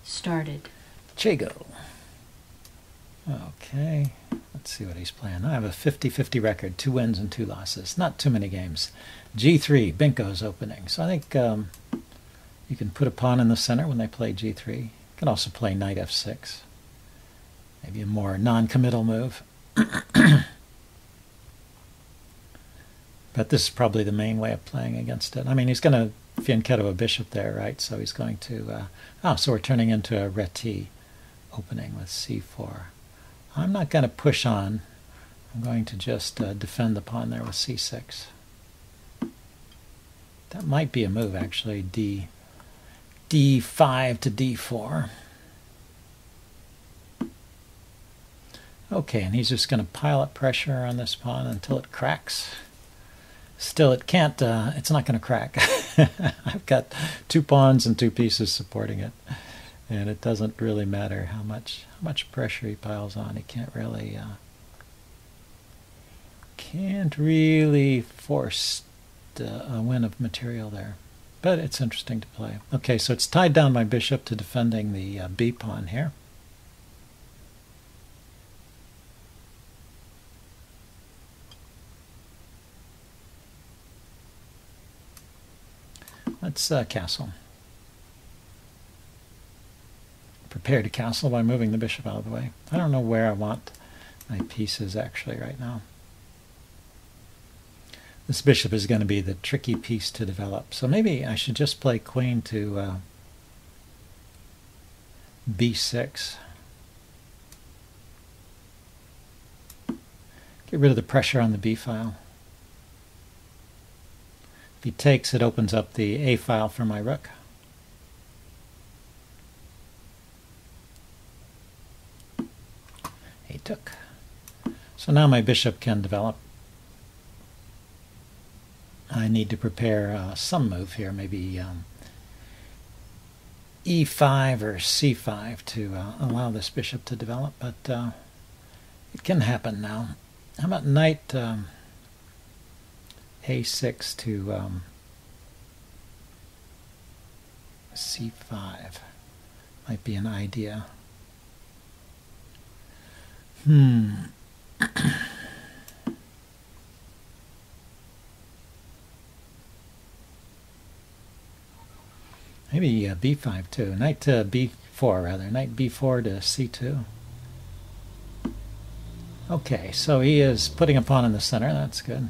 started. Chago. Okay, let's see what he's playing. I have a 50-50 record, 2 wins and 2 losses. Not too many games. G3, Benko's opening. So I think you can put a pawn in the center when they play G3. You can also play knight F6. Maybe a more non-committal move. But this is probably the main way of playing against it. I mean, he's going to fianchetto a bishop there, right? So he's going to... so we're turning into a reti opening with c4. I'm not going to push on. I'm going to just defend the pawn there with c6. That might be a move, actually. D5 to d4. Okay, and he's just going to pile up pressure on this pawn until it cracks. Still, it can't, it's not going to crack. I've got 2 pawns and 2 pieces supporting it. And it doesn't really matter how much pressure he piles on. He can't really force a win of material there. But it's interesting to play. Okay, so it's tied down my bishop to defending the b pawn here. Let's castle. Prepare to castle by moving the bishop out of the way. I don't know where I want my pieces actually right now. This bishop is going to be the tricky piece to develop. So maybe I should just play queen to b6. Get rid of the pressure on the b file. If he takes, it opens up the a file for my rook. He took. So now my bishop can develop. I need to prepare some move here, maybe e5 or c5 to allow this bishop to develop, but it can happen now. How about knight a6 to c5? Might be an idea. Maybe b5 too. Knight to b4 rather. Knight b4 to c2. Okay, so he is putting a pawn in the center. That's good.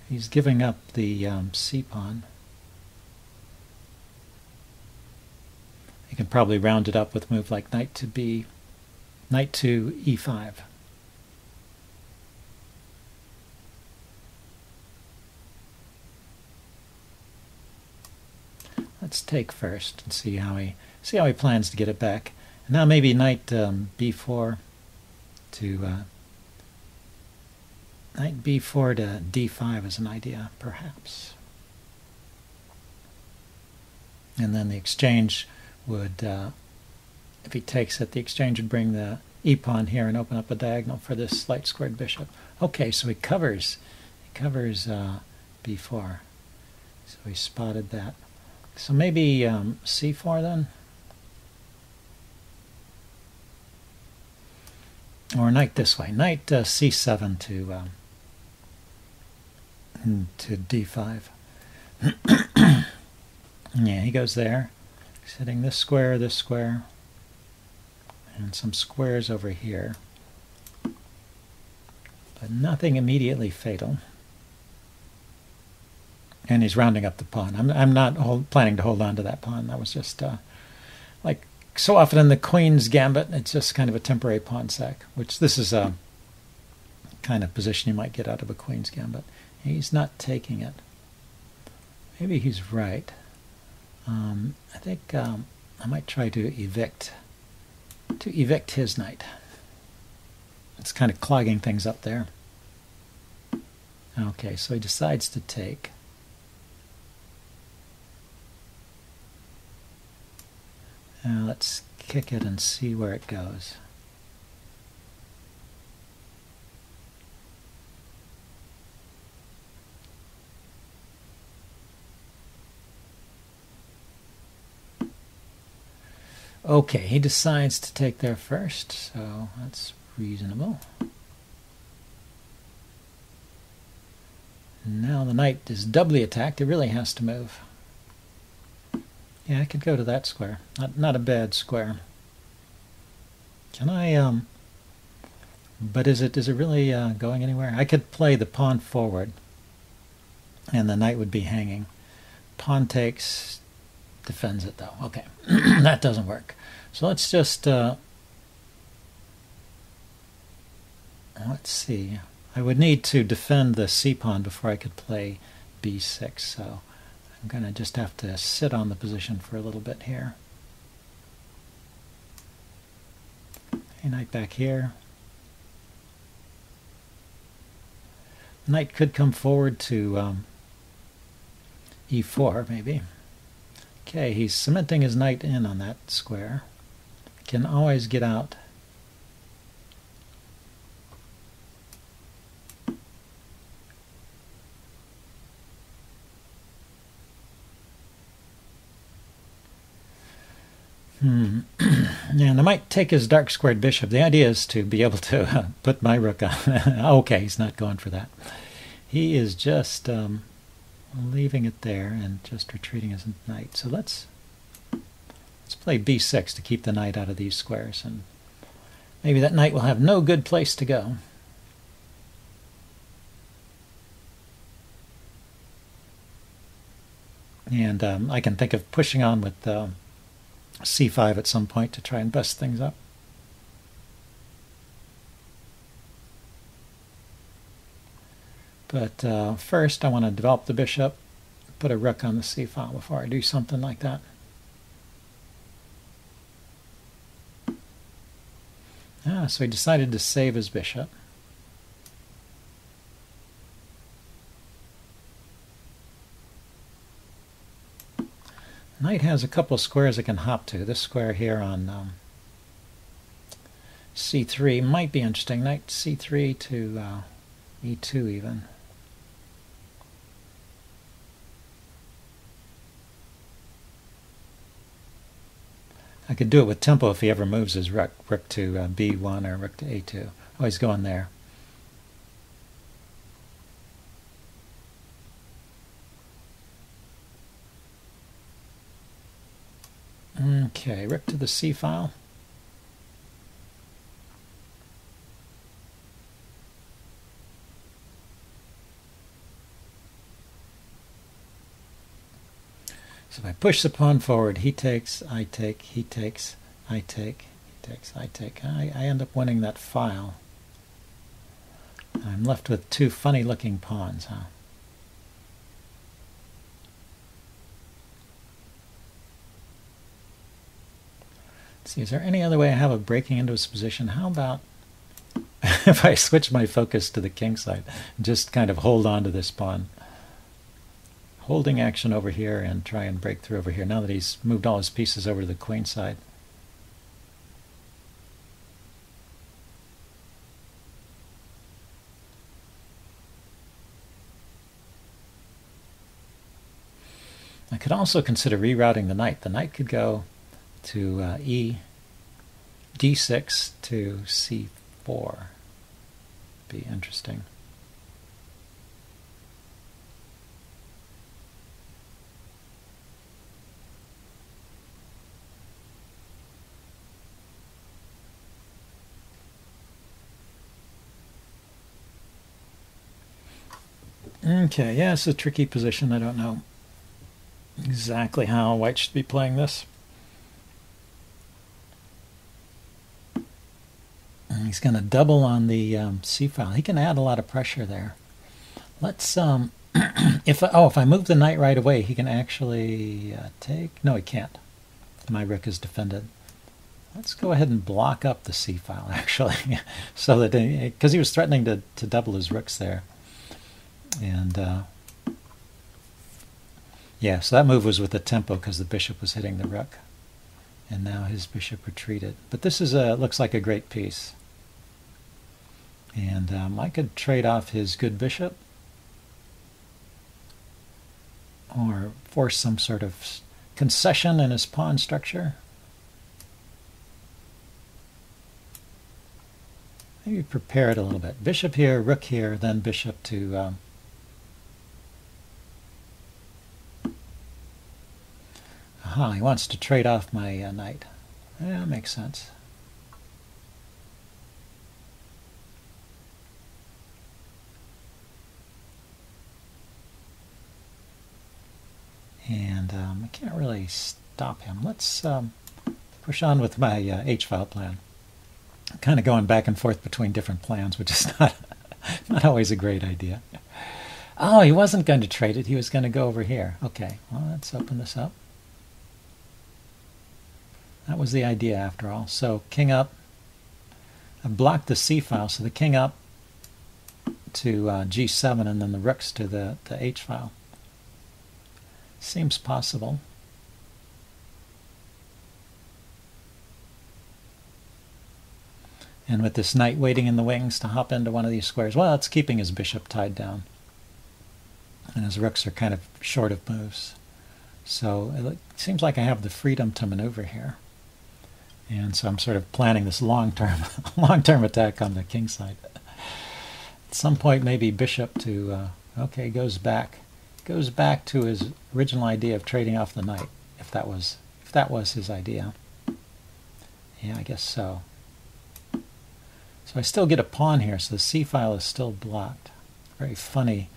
He's giving up the c pawn. He can probably round it up with a move like knight to e5. Let's take first and see how he plans to get it back. And now maybe knight b4 to knight b4 to d5 is an idea, perhaps. And then the exchange would, if he takes it, the exchange would bring the e-pawn here and open up a diagonal for this light squared bishop. Okay, so he covers b4. So he spotted that. So maybe c4 then? Or knight this way. Knight c7 to d5. Yeah, he goes there. He's hitting this square, and some squares over here. But nothing immediately fatal. And he's rounding up the pawn. I'm not planning to hold on to that pawn. That was just like so often in the Queen's Gambit, it's just kind of a temporary pawn sack, which this is a kind of position you might get out of a Queen's Gambit. He's not taking it. Maybe he's right. I think I might try to evict his knight. It's kind of clogging things up there. Okay, so he decides to take. Now let's kick it and see where it goes. Okay, he decides to take there first, so that's reasonable. Now the knight is doubly attacked. It really has to move. Yeah, I could go to that square. Not a bad square. Can I, but is it really going anywhere? I could play the pawn forward, and the knight would be hanging. Pawn takes, defends it though. Okay, that doesn't work. So let's just, let's see. I would need to defend the c-pawn before I could play b6, so I'm going to just have to sit on the position for a little bit here. Okay, knight back here. Knight could come forward to e4, maybe. Okay, he's cementing his knight in on that square. Can always get out. And I might take his dark squared bishop. The idea is to be able to put my rook on. Okay, he's not going for that. He is just leaving it there and just retreating his knight. So let's play b6 to keep the knight out of these squares, and maybe that knight will have no good place to go. And I can think of pushing on with c5 at some point to try and bust things up. But first I want to develop the bishop, put a rook on the c file before I do something like that. So he decided to save his bishop. Knight has a couple of squares it can hop to. This square here on c3 might be interesting. Knight c3 to e2 even. I could do it with tempo if he ever moves his rook to b1 or rook to a2. Oh, he's going there. Okay, rook to the c file. So if I push the pawn forward, he takes, I take, he takes, I take, he takes, I take. I end up winning that file. I'm left with two funny looking pawns, huh? Let's see, is there any other way I have of breaking into his position? How about if I switch my focus to the king side and just kind of hold on to this pawn? Holding action over here and try and break through over here now that he's moved all his pieces over to the queen side. I could also consider rerouting the knight. The knight could go to d6 to c4. Be interesting. Okay, yeah, it's a tricky position. I don't know exactly how white should be playing this. He's going to double on the c file. He can add a lot of pressure there. Let's if I move the knight right away, he can actually take. No, he can't. My rook is defended. Let's go ahead and block up the c file actually, so that because he was threatening to double his rooks there. And yeah, so that move was with the tempo because the bishop was hitting the rook, and now his bishop retreated. But this is looks like a great piece, and I could trade off his good bishop or force some sort of concession in his pawn structure. maybe prepare it a little bit. Bishop here, rook here, then bishop to aha, he wants to trade off my knight. Yeah, that makes sense. And I can't really stop him. Let's push on with my H-file plan. I'm kind of going back and forth between different plans, which is not always a great idea. Oh, he wasn't going to trade it. He was going to go over here. Okay, well, let's open this up. That was the idea after all. So king up. I blocked the C file, so the king up to G7 and then the rooks to the H file. Seems possible. And with this knight waiting in the wings to hop into one of these squares, well, it's keeping his bishop tied down. And his rooks are kind of short of moves. So it seems like I have the freedom to maneuver here. And so I'm sort of planning this long-term attack on the king side. At some point, maybe bishop to, okay, goes back to his original idea of trading off the knight, if that was his idea. Yeah, I guess so. So I still get a pawn here, so the C file is still blocked. Very funny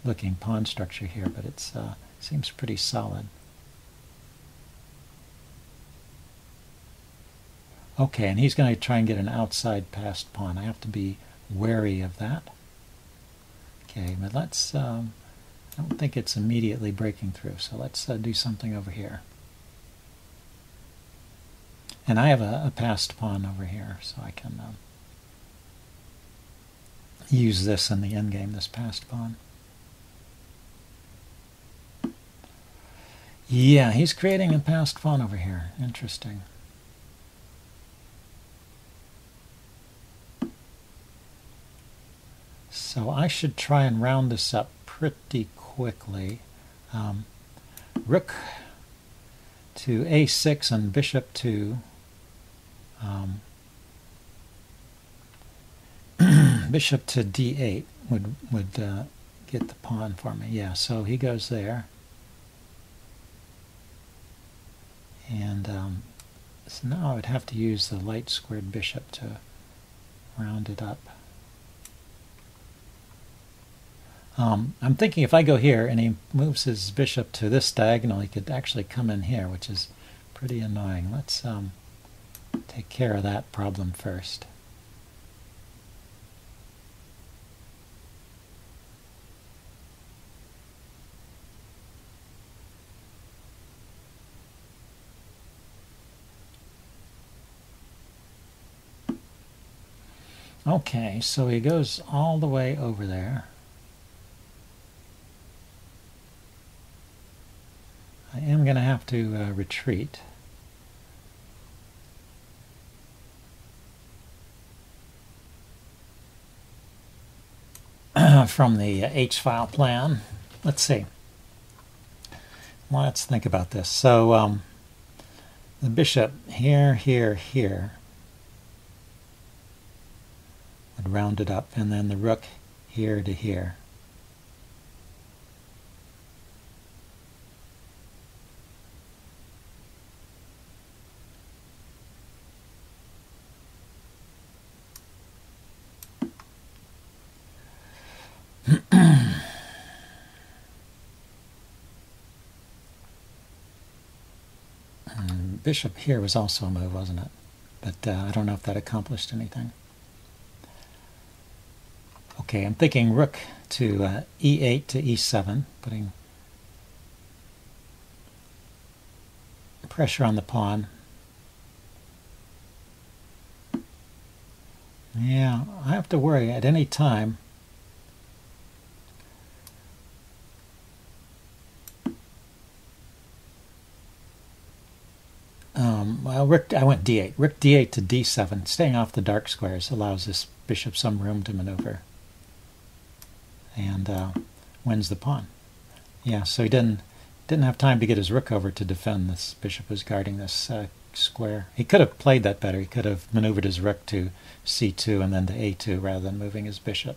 looking pawn structure here, but it seems pretty solid. Okay, and he's going to try and get an outside passed pawn. I have to be wary of that. Okay, but let's, I don't think it's immediately breaking through, so let's do something over here. And I have a passed pawn over here, so I can use this in the endgame, this passed pawn. Yeah, he's creating a passed pawn over here. Interesting. So I should try and round this up pretty quickly. Rook to A6 and bishop to bishop to D8 would get the pawn for me. Yeah, so he goes there. And so now I would have to use the light squared bishop to round it up. I'm thinking if I go here and he moves his bishop to this diagonal, he could actually come in here, which is pretty annoying. Let's take care of that problem first. Okay, so he goes all the way over there. I am going to have to retreat. From the H-file plan. Let's see. Let's think about this. So the bishop here, here, here would round it up, and then the rook here to here. Bishop here was also a move, wasn't it? But I don't know if that accomplished anything. Okay, I'm thinking rook to E8 to E7, putting pressure on the pawn. Yeah, I have to worry at any time. Well, I went D8. Rook D8 to D7. Staying off the dark squares allows this bishop some room to maneuver. And wins the pawn. Yeah, so he didn't have time to get his rook over to defend this bishop who's guarding this square. He could have played that better. He could have maneuvered his rook to c2 and then to a2 rather than moving his bishop.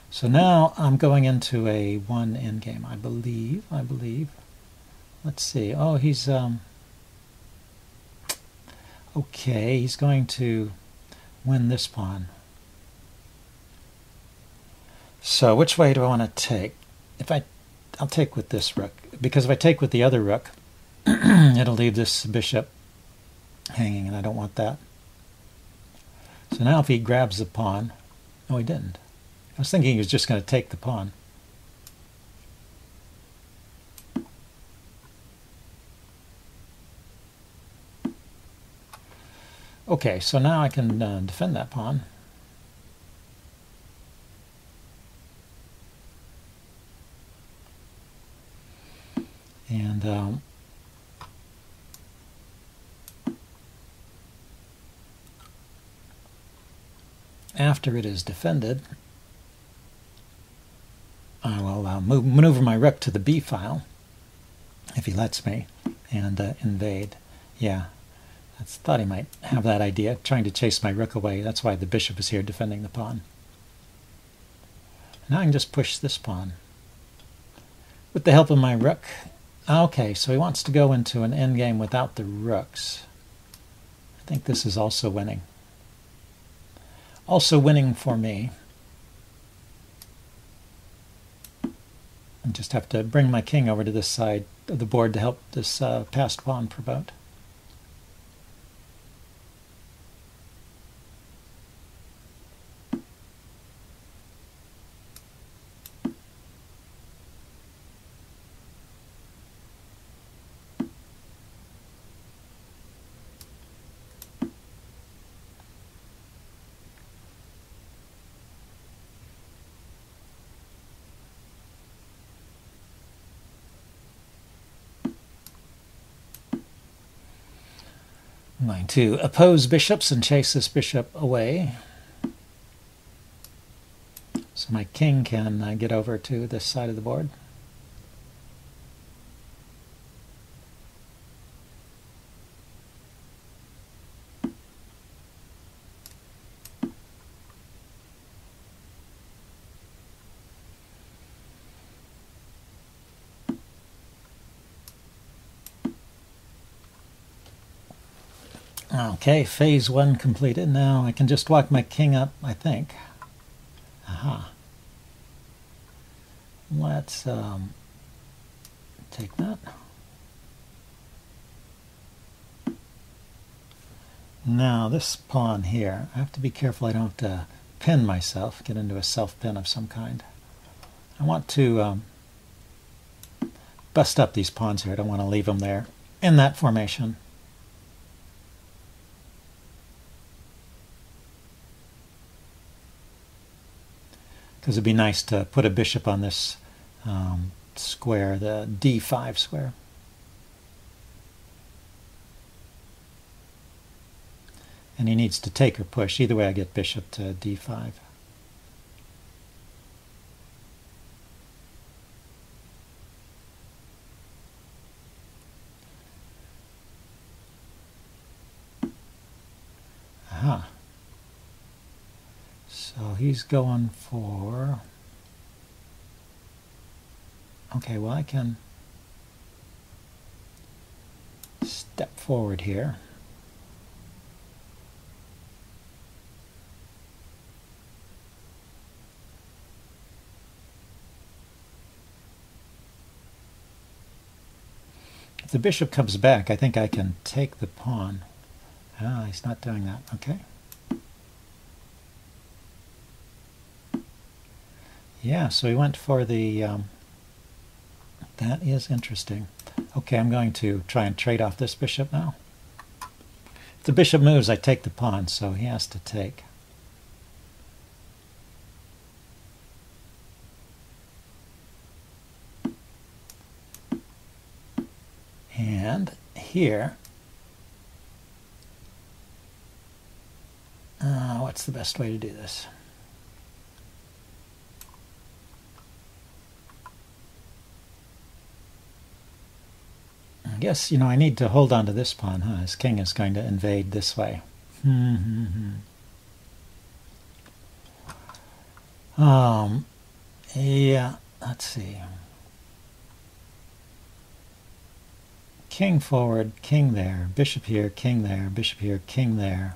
So now I'm going into a 1 endgame, I believe. Let's see. Oh, he's okay, he's going to win this pawn. So which way do I want to take? I'll take with this rook, because if I take with the other rook, it'll leave this bishop hanging, and I don't want that. So now if he grabs the pawn, no, he didn't. I was thinking he was just going to take the pawn. Okay, so now I can defend that pawn. And after it is defended, I will maneuver my rook to the b file, if he lets me, and invade. Yeah, I thought he might have that idea, trying to chase my rook away. That's why the bishop is here defending the pawn. Now I can just push this pawn with the help of my rook. Okay, so he wants to go into an endgame without the rooks. I think this is also winning. Also winning for me. I just have to bring my king over to this side of the board to help this passed pawn promote. I'm going to oppose bishops and chase this bishop away, so my king can get over to this side of the board. Okay, phase 1 completed. Now I can just walk my king up, I think. Aha. Let's take that. Now this pawn here, I have to be careful I don't pin myself, get into a self-pin of some kind. I want to bust up these pawns here. I don't want to leave them there in that formation. Because it'd be nice to put a bishop on this square, the d5 square. And he needs to take or push. Either way I get bishop to d5. Aha. So he's going for... Okay, well I can step forward here. If the bishop comes back, I think I can take the pawn. Ah, he's not doing that. Okay. Yeah, so he went for the... that is interesting. Okay, I'm going to try and trade off this bishop now. If the bishop moves, I take the pawn, so he has to take. And here, what's the best way to do this? I guess, I need to hold on to this pawn, huh? His king is going to invade this way. Yeah, let's see. King forward, king there, bishop here, king there, bishop here, king there.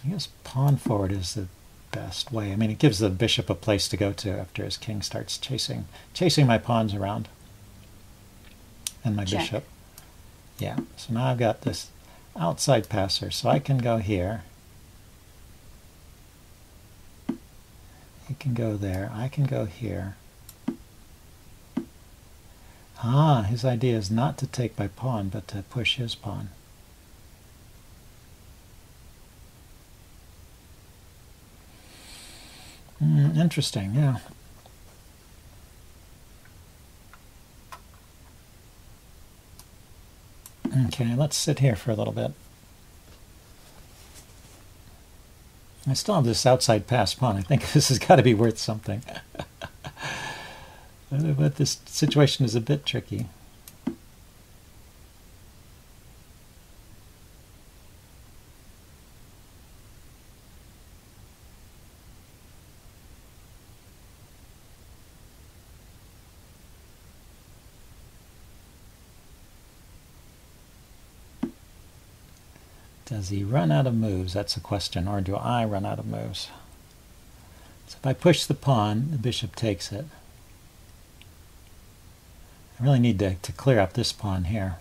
I guess pawn forward is the best way. I mean, it gives the bishop a place to go to after his king starts chasing my pawns around. And my Check. bishop. Yeah, so now I've got this outside passer, so I can go here. He can go there. I can go here. His idea is not to take my pawn, but to push his pawn. Interesting, yeah. Okay, let's sit here for a little bit. I still have this outside pass pawn. I think this has got to be worth something. But this situation is a bit tricky. Does he run out of moves? That's a question. Or do I run out of moves? So if I push the pawn, the bishop takes it. I really need to clear up this pawn here.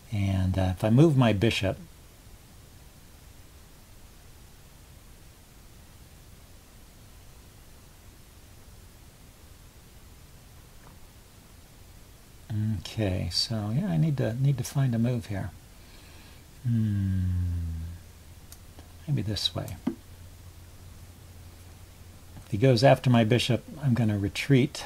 And if I move my bishop, okay, so yeah, I need to find a move here. Maybe this way. If he goes after my bishop, I'm going to retreat.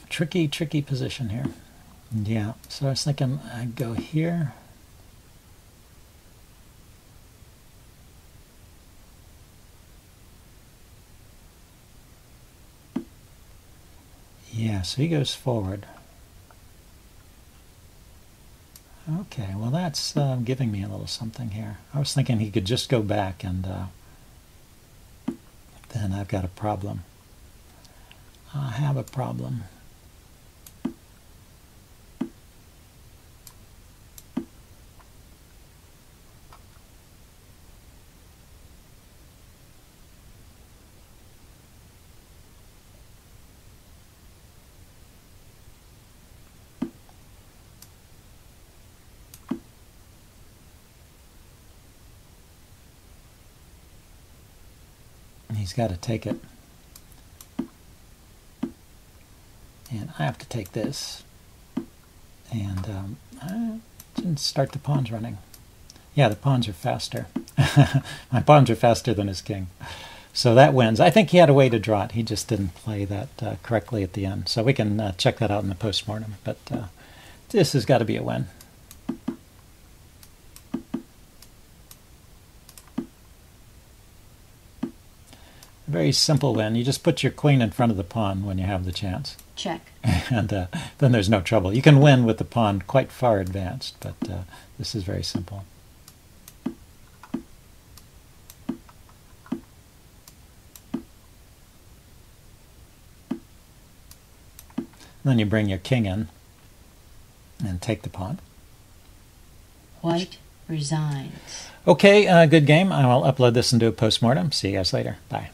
Tricky position here. Yeah, so I was thinking I'd go here. Yeah, so he goes forward. Okay, well that's giving me a little something here. I was thinking he could just go back and then I've got a problem. I have a problem. He's got to take it. And I have to take this. And I didn't start the pawns running. Yeah, the pawns are faster. My pawns are faster than his king. So that wins. I think he had a way to draw it. He just didn't play that correctly at the end. So we can check that out in the postmortem. But this has got to be a win. Very simple win. You just put your queen in front of the pawn when you have the chance. Check. And then there's no trouble. You can win with the pawn quite far advanced, but this is very simple. Then you bring your king in and take the pawn. White resigns. Okay, good game. I will upload this and do a postmortem. See you guys later. Bye.